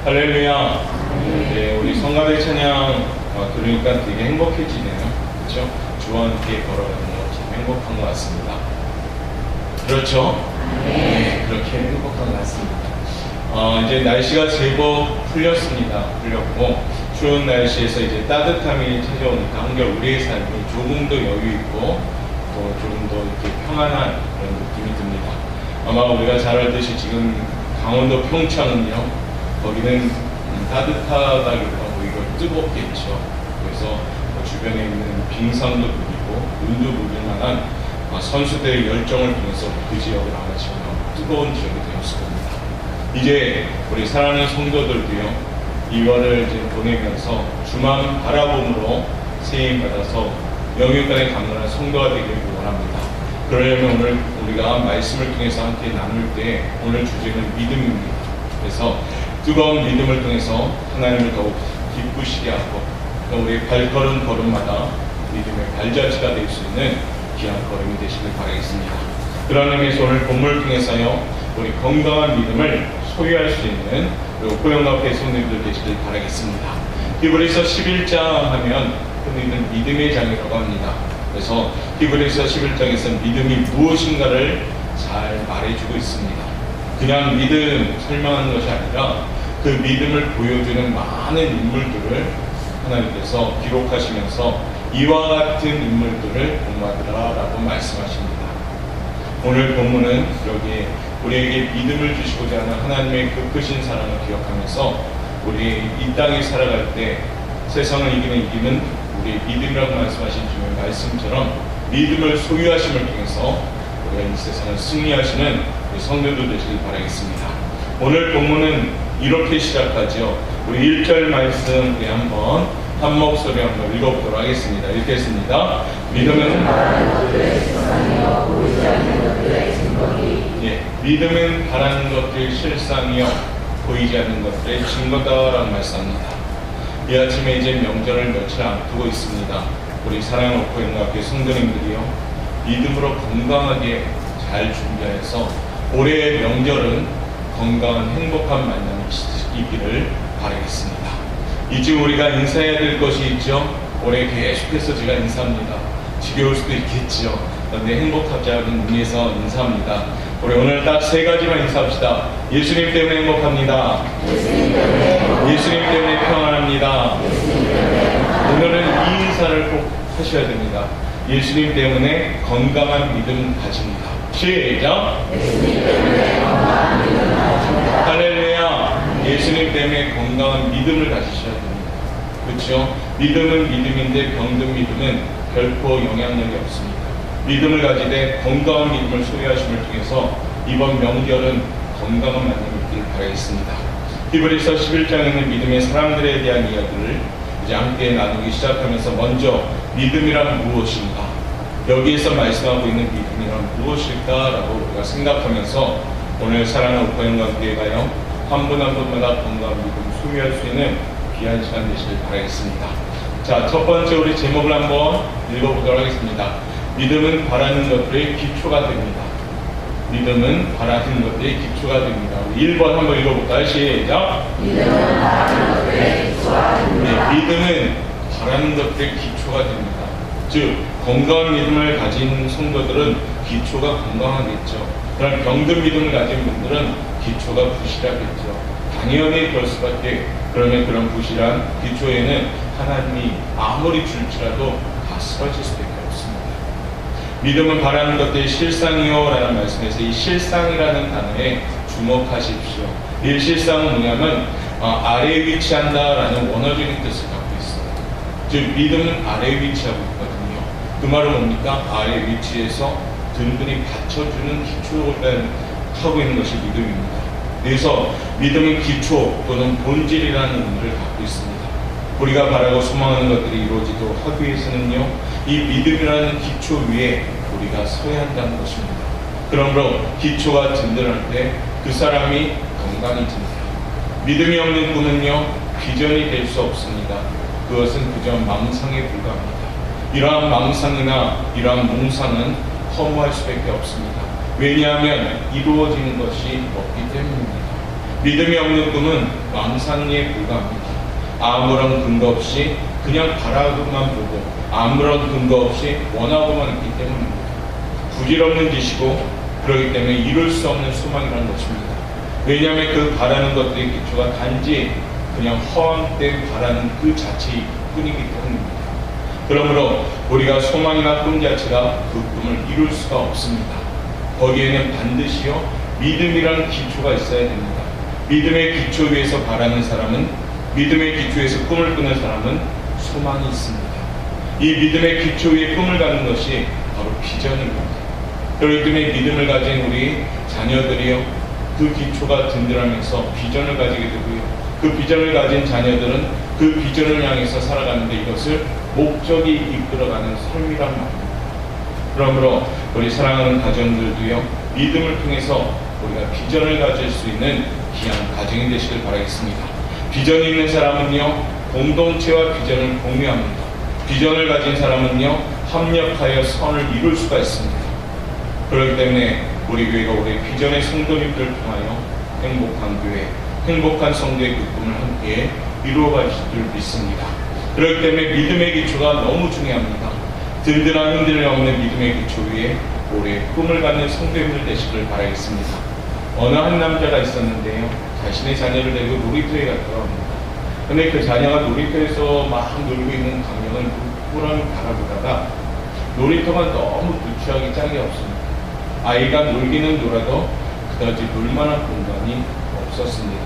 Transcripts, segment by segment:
할렐루야. 네, 우리 성가대 찬양 들으니까 되게 행복해지네요. 그렇죠? 주와 함께 걸어가는 거 참 행복한 것 같습니다. 그렇죠? 네, 그렇게 행복한 것 같습니다. 이제 날씨가 제법 풀렸고 추운 날씨에서 이제 따뜻함이 찾아오니까 한결 우리의 삶이 조금 더 여유 있고 또 조금 더 이렇게 평안한 그런 느낌이 듭니다. 아마 우리가 잘 알듯이 지금 강원도 평창은요, 거기는 따뜻하다기보다 오히려 뜨겁겠죠. 그래서 주변에 있는 빙산도 누리고 눈도 누릴 만한 선수들의 열정을 통해서 그 지역을 아마 지금 뜨거운 지역이 되었을 겁니다. 이제 우리 사랑하는 성도들도요, 2월을 이제 보내면서 주만 바라봄으로 세임 받아서 영육간에 강건한 성도가 되기를 원합니다. 그러려면 오늘 우리가 말씀을 통해서 함께 나눌 때 오늘 주제는 믿음입니다. 그래서 뜨거운 믿음을 통해서 하나님을 더욱 기쁘시게 하고 또 우리 걸음마다 믿음의 발자취가 될 수 있는 귀한 걸음이 되시길 바라겠습니다. 그런 의미에서 오늘 본문을 통해서요, 우리 건강한 믿음을 소유할 수 있는 우리 오코영가교회 성도님들 되시길 바라겠습니다. 히브리서 11장 하면 흔히는 믿음의 장이라고 합니다. 그래서 히브리서 11장에서 믿음이 무엇인가를 잘 말해주고 있습니다. 그냥 믿음 설명하는 것이 아니라 그 믿음을 보여주는 많은 인물들을 하나님께서 기록하시면서 이와 같은 인물들을 공부하더라라고 말씀하십니다. 오늘 본문은 여기에 우리에게 믿음을 주시고자 하는 하나님의 그 크신 사랑을 기억하면서 우리 이 땅에 살아갈 때 세상을 이기는 우리의 믿음이라고 말씀하신 주의 말씀처럼 믿음을 소유하심을 통해서 우리가 이 세상을 승리하시는 우리 성도들 되시길 바라겠습니다. 오늘 본문은 이렇게 시작하죠. 우리 1절 말씀 우리 한번 한 목소리 한번 읽어보도록 하겠습니다. 읽겠습니다. 믿음은 믿음은 바라는 것들의 실상이요 보이지 않는 것들의 증거다라는 말씀입니다. 이 아침에 이제 명절을 며칠 앞두고 있습니다. 우리 사랑하는 오코영가교회 성도님들이요, 믿음으로 건강하게 잘 준비해서 올해의 명절은 건강한 행복한 만남이 있기를 바라겠습니다. 이제 우리가 인사해야 될 것이 있죠. 올해 계속해서 제가 인사합니다. 지겨울 수도 있겠죠. 그런데 행복하지 않은 의미에서 인사합니다. 우리 오늘 딱 세 가지만 인사합시다. 예수님 때문에 행복합니다. 예수님 때문에 평안합니다. 오늘은 이 인사를 꼭 하셔야 됩니다. 예수님 때문에 건강한 믿음 가집니다. 시작! 할렐루야! 예수님 때문에 건강한 믿음을 가지셔야 됩니다. 그렇죠? 믿음은 믿음인데 병든 믿음은 결코 영향력이 없습니다. 믿음을 가지되 건강한 믿음을 소유하심을 통해서 이번 명절은 건강한 만남이 있기를 바라겠습니다. 히브리서 11장에 있는 믿음의 사람들에 대한 이야기를 이제 함께 나누기 시작하면서 먼저 믿음이란 무엇인가, 여기에서 말씀하고 있는 믿음이란 무엇일까라고 우리가 생각하면서 오늘 사랑하는 오코영가교회가요, 한 분 한 분마다 건강한 믿음 소유할 수 있는 귀한 시간 되시길 바라겠습니다. 자, 첫 번째 우리 제목을 한번 읽어보도록 하겠습니다. 믿음은 바라는 것들의 기초가 됩니다. 믿음은 바라는 것들의 기초가 됩니다. 우리 1번 한번 읽어볼까요? 시작! 믿음은 바라는 것들의 기초가 됩니다. 네, 믿음은 바라는 것들의 기초가 됩니다. 즉, 건강한 믿음을 가진 성도들은 기초가 건강하겠죠. 그런 병든 믿음을 가진 분들은 기초가 부실하겠죠. 당연히 그럴 수밖에. 그러면 그런 부실한 기초에는 하나님이 아무리 줄지라도 다 쓰러질 수밖에 없습니다. 믿음은 바라는 것들이 실상이요 라는 말씀에서 이 실상이라는 단어에 주목하십시오. 이 실상은 뭐냐면 아래에 위치한다 라는 원어적인 뜻을 갖고 있어요. 즉 믿음은 아래에 위치하고 있거든요. 그 말은 뭡니까? 아래에 위치해서 든든히 받쳐주는 기초를 하고 있는 것이 믿음입니다. 그래서 믿음은 기초 또는 본질이라는 의미를 갖고 있습니다. 우리가 바라고 소망하는 것들이 이루어지도록 하기 위해서는요, 이 믿음이라는 기초 위에 우리가 서야 한다는 것입니다. 그러므로 기초가 든든할 때 그 사람이 건강해집니다. 믿음이 없는 꿈은요, 비전이 될 수 없습니다. 그것은 그저 망상에 불과합니다. 이러한 망상이나 이러한 몽상은 허무할 수밖에 없습니다. 왜냐하면 이루어지는 것이 없기 때문입니다. 믿음이 없는 꿈은 망상에 불과합니다. 아무런 근거 없이 그냥 바라고만 보고 아무런 근거 없이 원하고만 있기 때문입니다. 부질없는 짓이고 그렇기 때문에 이룰 수 없는 소망이라는 것입니다. 왜냐하면 그 바라는 것들의 기초가 단지 그냥 허황된 바라는 그 자체일 뿐이기 때문입니다. 그러므로 우리가 소망이나 꿈 자체가 그 꿈을 이룰 수가 없습니다. 거기에는 반드시요 믿음이라는 기초가 있어야 됩니다. 믿음의 기초 위에서 바라는 사람은, 믿음의 기초에서 꿈을 꾸는 사람은 소망이 있습니다. 이 믿음의 기초 위에 꿈을 갖는 것이 바로 비전입니다. 그렇기 때문에 믿음을 가진 우리 자녀들이요, 그 기초가 든든하면서 비전을 가지게 되고요, 그 비전을 가진 자녀들은 그 비전을 향해서 살아가는데 이것을 목적이 이끌어가는 삶이란 말입니다. 그러므로 우리 사랑하는 가정들도요, 믿음을 통해서 우리가 비전을 가질 수 있는 귀한 가정이 되시길 바라겠습니다. 비전이 있는 사람은요, 공동체와 비전을 공유합니다. 비전을 가진 사람은요, 합력하여 선을 이룰 수가 있습니다. 그렇기 때문에 우리 교회가 우리 비전의 성도님들을 통하여 행복한 교회, 행복한 성도의 그 꿈을 함께 이루어갈 줄 믿습니다. 그렇기 때문에 믿음의 기초가 너무 중요합니다. 든든한 흔들림 없는 믿음의 기초 위에 우리의 꿈을 갖는 성도님들 되시길 바라겠습니다. 어느 한 남자가 있었는데요, 자신의 자녀를 데리고 놀이터에 갔다고 합니다. 근데 그 자녀가 놀이터에서 막 놀고 있는 광경을 꿀꿀하게 바라보다가 놀이터가 너무 누추하기 짝이 없습니다. 아이가 놀기는 놀아도 그다지 놀만한 공간이 없었습니다.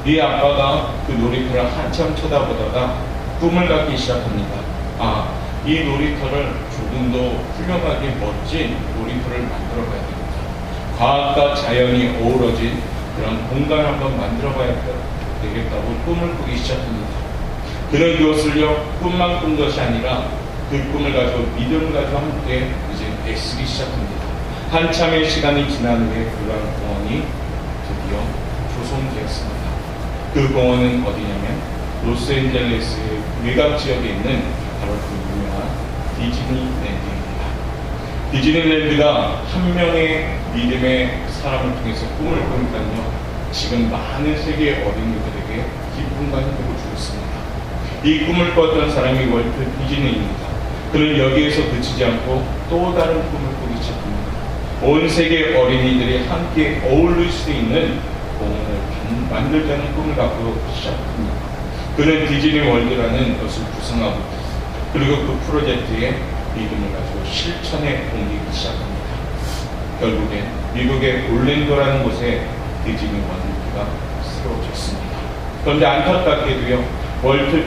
이 아빠가 그 놀이터를 한참 쳐다보다가 꿈을 갖기 시작합니다. 이 놀이터를 조금 더 훌륭하게 멋진 놀이터를 만들어 봐야 됩니다. 과학과 자연이 어우러진 그런 공간을 한번 만들어 봐야 되겠다고 꿈을 꾸기 시작합니다. 그는 그것을요, 꿈만 꾼 것이 아니라 그 꿈을 가지고 믿음을 가지고 함께 이제 애쓰기 시작합니다. 한참의 시간이 지난 후에 그러한 공원이 드디어 조성되었습니다. 그 공원은 어디냐면 로스앤젤레스의 외곽 지역에 있는 바로 그 유명한 디즈니랜드입니다. 디즈니랜드가 한 명의 믿음의 사람을 통해서 꿈을 꾸니까요, 지금 많은 세계 어린이들에게 기쁨과 행복을 주고 있습니다. 이 꿈을 꿨던 사람이 월트 디즈니입니다. 그는 여기에서 그치지 않고 또 다른 꿈을 꾸기 시작합니다. 온 세계 어린이들이 함께 어울릴 수 있는 공원을 만들자는 꿈을 갖고 시작합니다. 그는 디즈니 월드라는 것을 구성하고, 그리고 그 프로젝트에 믿음을 가지고 실천에 옮기기 시작합니다. 결국엔 미국의 올랜도라는 곳에 디즈니 월드가 세워졌습니다. 그런데 안타깝게도요, 월트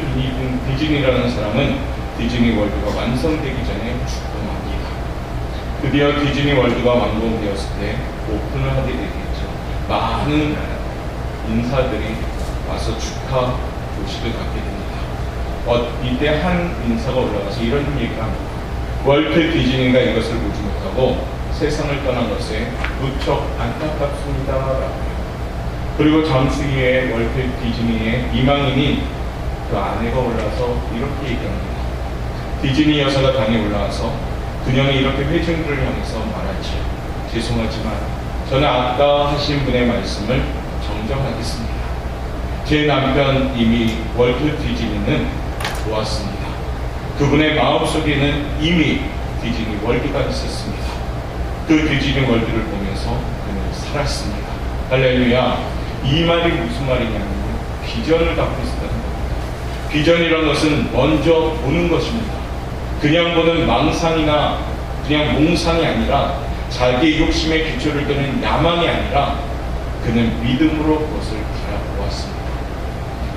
디즈니라는 사람은 디즈니 월드가 완성되기 전에 죽음합니다. 드디어 디즈니 월드가 완공되었을 때 오픈을 하게 되겠죠. 많은 인사들이 와서 축하 도시를 갖게 됩니다. 이때 한 인사가 올라가서 이런 얘기를 합니다. 월트 디즈니가 이것을 보지 못하고 세상을 떠난 것에 무척 안타깝습니다 라고. 그리고 잠시 후에 월트 디즈니의 이망인인 그 아내가 올라와서 이렇게 얘기합니다. 디즈니 여사가 방에 올라와서 그녀는 이렇게 회중들을 향해서 말하지요. 죄송하지만 저는 아까 하신 분의 말씀을 정정하겠습니다. 제 남편 이미 월트 디즈니는 보았습니다. 그분의 마음속에는 이미 디즈니 월드가 있었습니다. 그 디즈니 월드를 보면서 그는 살았습니다. 할렐루야. 이 말이 무슨 말이냐면 비전을 갖고 있었다는 겁니다. 비전이라는 것은 먼저 보는 것입니다. 그냥 보는 망상이나 그냥 몽상이 아니라 자기의 욕심의 기초를 두는 야망이 아니라 그는 믿음으로 그것을 바라보았습니다.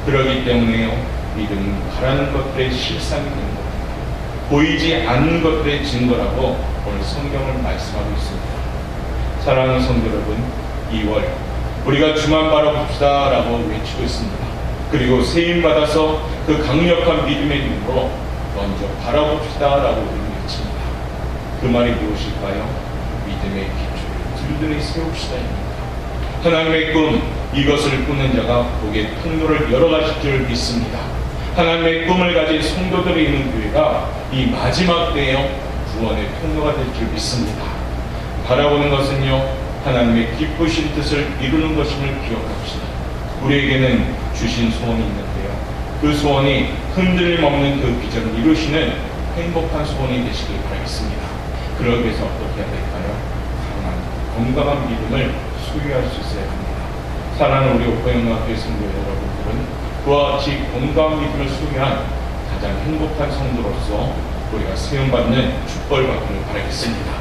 그렇기 때문에요, 믿음은 바라는 것들의 실상이 되는 겁니다. 보이지 않는 것들의 증거라고 오늘 성경을 말씀하고 있습니다. 사랑하는 성도 여러분, 2월 우리가 주만 바라봅시다 라고 외치고 있습니다. 그리고 세임받아서 그 강력한 믿음의 눈으로 먼저 바라봅시다 라고 우리는 외칩니다. 그 말이 무엇일까요? 믿음의 기초를 든든히 세웁시다입니다. 하나님의 꿈, 이것을 꾸는 자가 복의 통로를 열어가실 줄 믿습니다. 하나님의 꿈을 가진 성도들이 있는 교회가 이 마지막 때에 구원의 통로가 될 줄 믿습니다. 바라보는 것은요, 하나님의 기쁘신 뜻을 이루는 것임을 기억합시다. 우리에게는 주신 소원이 있는데요. 그 소원이 흔들림 없는 그 비전을 이루시는 행복한 소원이 되시길 바라겠습니다. 그러기 위해서 어떻게 해야 될까요? 건강한 믿음을 소유할 수 있어야 합니다. 사랑하는 우리 오포영학교의 성도 여러분들은 그와 같이 건강한 믿음을 소유한 가장 행복한 성도로서 우리가 세움받는 축복을 받기를 바라겠습니다.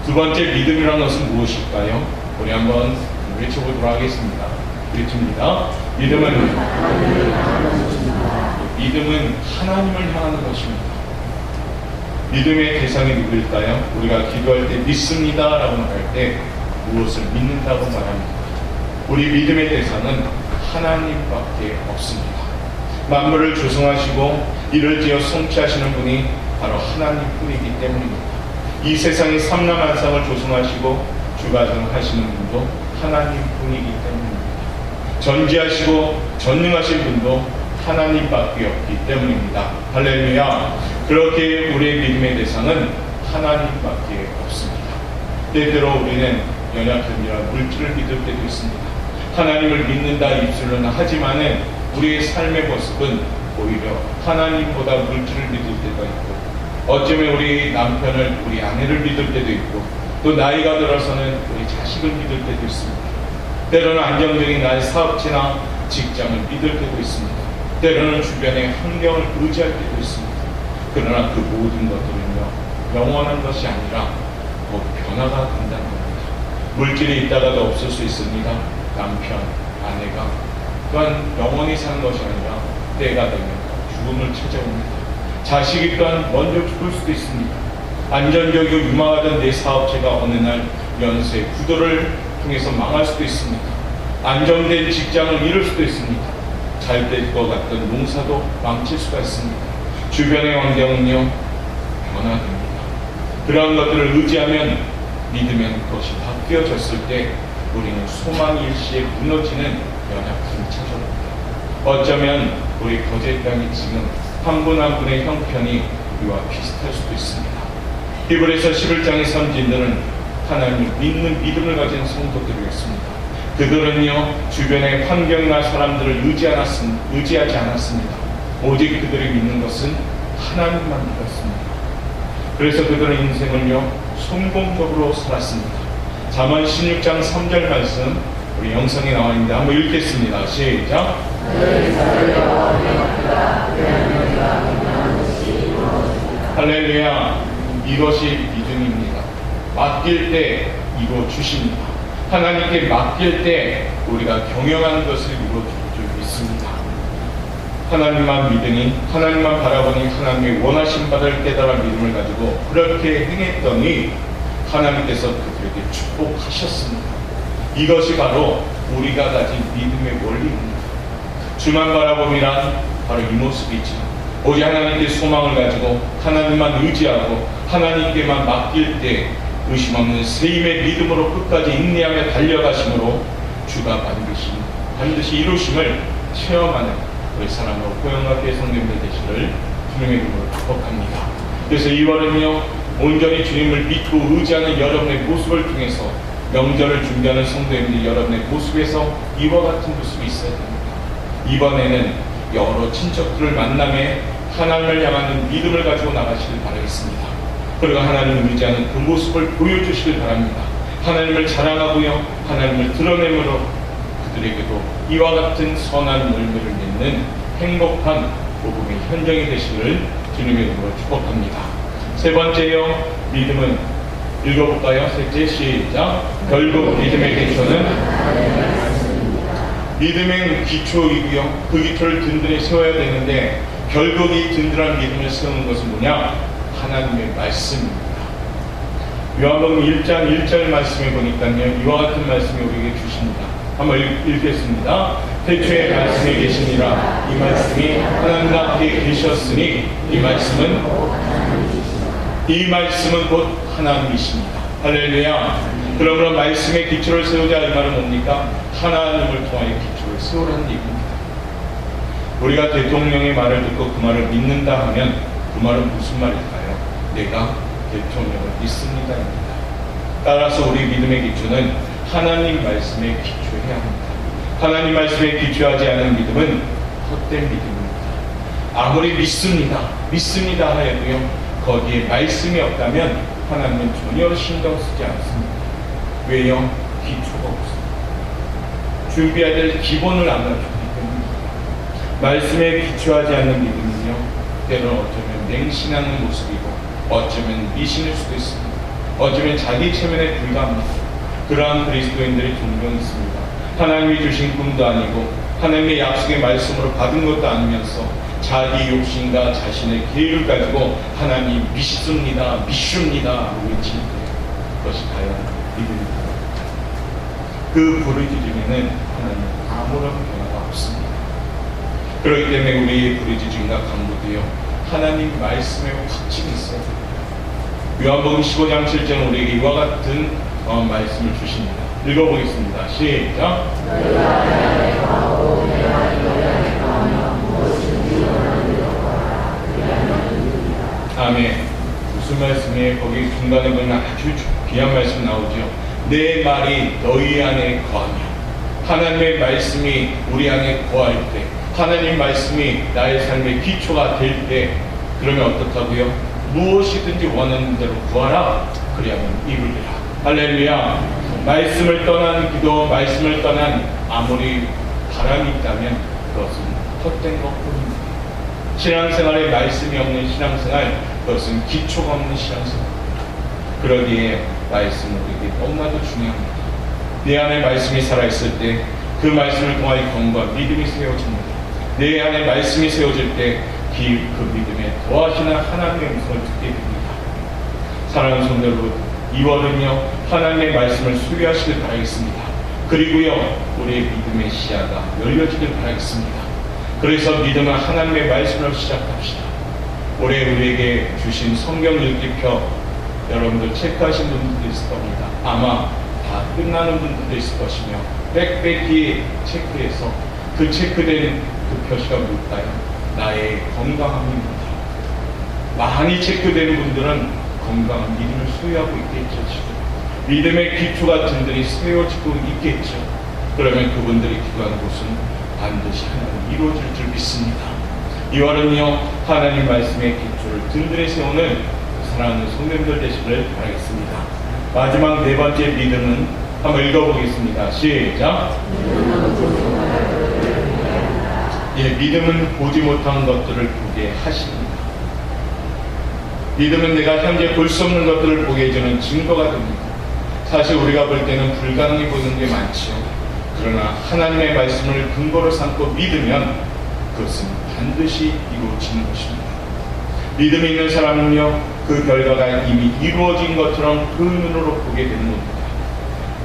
두 번째 믿음이라는 것은 무엇일까요? 우리 한번 외쳐보도록 하겠습니다. 외칩니다. 믿음은 하나님을 향하는 것입니다. 믿음의 대상이 누구일까요? 우리가 기도할 때 믿습니다 라고 말할 때 무엇을 믿는다고 말합니다. 우리 믿음의 대상은 하나님밖에 없습니다. 만물을 조성하시고 이를 지어 성취하시는 분이 바로 하나님뿐이기 때문입니다. 이 세상의 삼라만상을 조성하시고 주관하시는 분도 하나님뿐이기 때문입니다. 전지하시고 전능하신 분도 하나님밖에 없기 때문입니다. 할렐루야. 그렇게 우리의 믿음의 대상은 하나님밖에 없습니다. 때때로 우리는 연약한 이런 물질을 믿을 때도 있습니다. 하나님을 믿는다 입술로는 하지만은 우리의 삶의 모습은 오히려 하나님보다 물질을 믿을 때가 있고, 어쩌면 우리 남편을, 우리 아내를 믿을 때도 있고, 또 나이가 들어서는 우리 자식을 믿을 때도 있습니다. 때로는 안정적인 나의 사업체나 직장을 믿을 때도 있습니다. 때로는 주변의 환경을 의지할 때도 있습니다. 그러나 그 모든 것들은요, 영원한 것이 아니라 곧 변화가 된다는 겁니다. 물질이 있다가도 없을 수 있습니다. 남편, 아내가 또한 영원히 사는 것이 아니라 때가 되면 죽음을 찾아옵니다. 자식이 또한 먼저 죽을 수도 있습니다. 안정적이고 유망하던 내 사업체가 어느 날 연쇄 구도를 통해서 망할 수도 있습니다. 안정된 직장을 잃을 수도 있습니다. 잘 될 것 같던 농사도 망칠 수가 있습니다. 주변의 환경은요, 변화됩니다. 그런 것들을 의지하면, 믿으면 그것이 바뀌어졌을 때 우리는 소망이 일시에 무너지는 연약함이 찾아옵니다. 어쩌면 우리 거제 땅이 지금 한 분 한 분의 형편이 이와 비슷할 수도 있습니다. 히브리서 11장의 선진들은 하나님을 믿는 믿음을 가진 성도들이었습니다. 그들은요, 주변의 환경이나 사람들을 의지하지 않았습니다. 오직 그들이 믿는 것은 하나님만 믿었습니다. 그래서 그들의 인생을요, 성공적으로 살았습니다. 잠언 16장 3절 말씀, 우리 영상에 나와 있는데 한번 읽겠습니다. 시작. 할렐루야. 이것이 믿음입니다. 맡길 때 이루어 주십니다. 하나님께 맡길 때 우리가 경영하는 것을 이루어 줄 믿습니다. 하나님만 믿으니, 하나님만 바라보니 하나님의 원하신 바를 깨달아 믿음을 가지고 그렇게 행했더니 하나님께서 그들에게 축복하셨습니다. 이것이 바로 우리가 가진 믿음의 원리입니다. 주만 바라봄이란 바로 이 모습이죠. 오직 하나님께 소망을 가지고 하나님만 의지하고 하나님께만 맡길 때 의심 없는 세임의 믿음으로 끝까지 인내하며 달려가심으로 주가 반드시 이루심을 체험하는 우리 사랑하는 오포영학교의 성도님들 되시기를 주님의 이름으로 축복합니다. 그래서 2월은요, 온전히 주님을 믿고 의지하는 여러분의 모습을 통해서 명절을 준비하는 성도님들 여러분의 모습에서 이와 같은 모습이 있어야 됩니다. 이번에는 여러 친척들을 만남에 하나님을 향하는 믿음을 가지고 나가시길 바라겠습니다. 그리고 하나님을 의지하는 그 모습을 보여주시길 바랍니다. 하나님을 자랑하고요, 하나님을 드러내므로 그들에게도 이와 같은 선한 열매를 맺는 행복한 복음의 현장이 되시기를 주님의 이름으로 축복합니다. 세 번째요, 믿음은 읽어볼까요? 셋째, 시작. 결국 믿음의 기초는 믿음의 기초이고요, 그 기초를 든든히 세워야 되는데 결국 이 든든한 믿음을 세우는 것은 뭐냐? 하나님의 말씀입니다. 요한복음 1장 1절 말씀에 보니까요, 이와 같은 말씀이 우리에게 주십니다. 한번 읽겠습니다. 태초에 말씀이 계시니라. 이 말씀이 하나님과 함께 계셨으니 이 말씀은 곧 하나님이십니다. 할렐루야. 그러므로 말씀의 기초를 세우자 이 말은 뭡니까? 하나님을 통하여 기초를 세우라는 얘기입니다. 우리가 대통령의 말을 듣고 그 말을 믿는다 하면 그 말은 무슨 말일까요? 내가 대통령을 믿습니다입니다. 따라서 우리 믿음의 기초는 하나님 말씀에 기초해야 합니다. 하나님 말씀에 기초하지 않은 믿음은 헛된 믿음입니다. 아무리 믿습니다 하여도요, 거기에 말씀이 없다면 하나님은 전혀 신경 쓰지 않습니다. 왜요? 기초가 없습니다. 준비해야 될 기본을 안 갖췄기 때문입니다. 말씀에 기초하지 않는 믿음은요, 때로는 어쩌면 맹신하는 모습이고 어쩌면 미신일 수도 있습니다. 어쩌면 자기 체면에 불과합니다. 그러한 그리스도인들이 종종 있습니다. 하나님이 주신 꿈도 아니고 하나님의 약속의 말씀으로 받은 것도 아니면서 자기 욕심과 자신의 계획을 가지고 하나님 믿습니다 하고 외치는 그것이 과연 믿음입니다. 그 부르짖음에는 하나님 아무런 변화가 없습니다. 그렇기 때문에 우리의 부르짖음과 간구도요, 하나님 말씀에 확증이 있어야 됩니다. 요한복음 15장 7절 우리에게 이와 같은 말씀을 주십니다. 읽어보겠습니다. 시작. 아멘. 무슨 말씀이에요? 거기 중간에 보면 아주 귀한 말씀 나오죠. 내 말이 너희 안에 거하며. 하나님의 말씀이 우리 안에 거할 때, 하나님 말씀이 나의 삶의 기초가 될 때, 그러면 어떡하고요? 무엇이든지 원하는 대로 구하라. 그리하면 이루리라. 할렐루야. 말씀을 떠난 기도, 말씀을 떠난 아무리 바람이 있다면 그것은 헛된 것뿐입니다. 신앙생활에 말씀이 없는 신앙생활, 그것은 기초가 없는 신앙생활. 그러기에 말씀은 우리에게 너무나도 중요합니다. 내 안에 말씀이 살아있을 때 그 말씀을 통하여 경과 믿음이 세워집니다. 내 안에 말씀이 세워질 때 그 믿음에 더하시는 하나님의 음성을 듣게 됩니다. 사랑하는 성도 여러분, 2월은요 하나님의 말씀을 소유하시길 바라겠습니다. 그리고요 우리의 믿음의 시야가 열려지길 바라겠습니다. 그래서 믿음은 하나님의 말씀으로 시작합시다. 올해 우리에게 주신 성경 읽기표 여러분들 체크하신 분들도 있을 겁니다. 아마 다 끝나는 분들도 있을 것이며 빽빽히 체크해서 그 체크된 그 표시가 뭘까요? 나의 건강함입니다. 많이 체크되는 분들은 건강한 믿음을 소유하고 있겠죠. 지금 믿음의 기초가 든든히 세워지고 있겠죠. 그러면 그분들이 기도하는 곳은 반드시 하나님 이루어질 줄 믿습니다. 2월은요 하나님 말씀의 기초를 든든히 세우는 사랑하는 성도님들 되시기를 바라겠습니다. 마지막 네 번째 믿음은 한번 읽어보겠습니다. 시작. 믿음은 보지 못한 것들을 보게 하십니다. 믿음은 내가 현재 볼 수 없는 것들을 보게 해주는 증거가 됩니다. 사실 우리가 볼 때는 불가능해 보이는 게 많죠. 그러나 하나님의 말씀을 근거로 삼고 믿으면 그것은 반드시 이루어지는 것입니다. 믿음이 있는 사람은요 그 결과가 이미 이루어진 것처럼 그 눈으로 보게 되는 겁니다.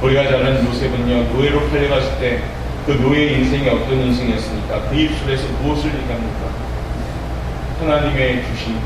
우리가 잘 아는 요셉은요 노예로 팔려갔을 때 그 노예의 인생이 어떤 인생이었습니까? 그 입술에서 무엇을 얘기합니까? 하나님의 주신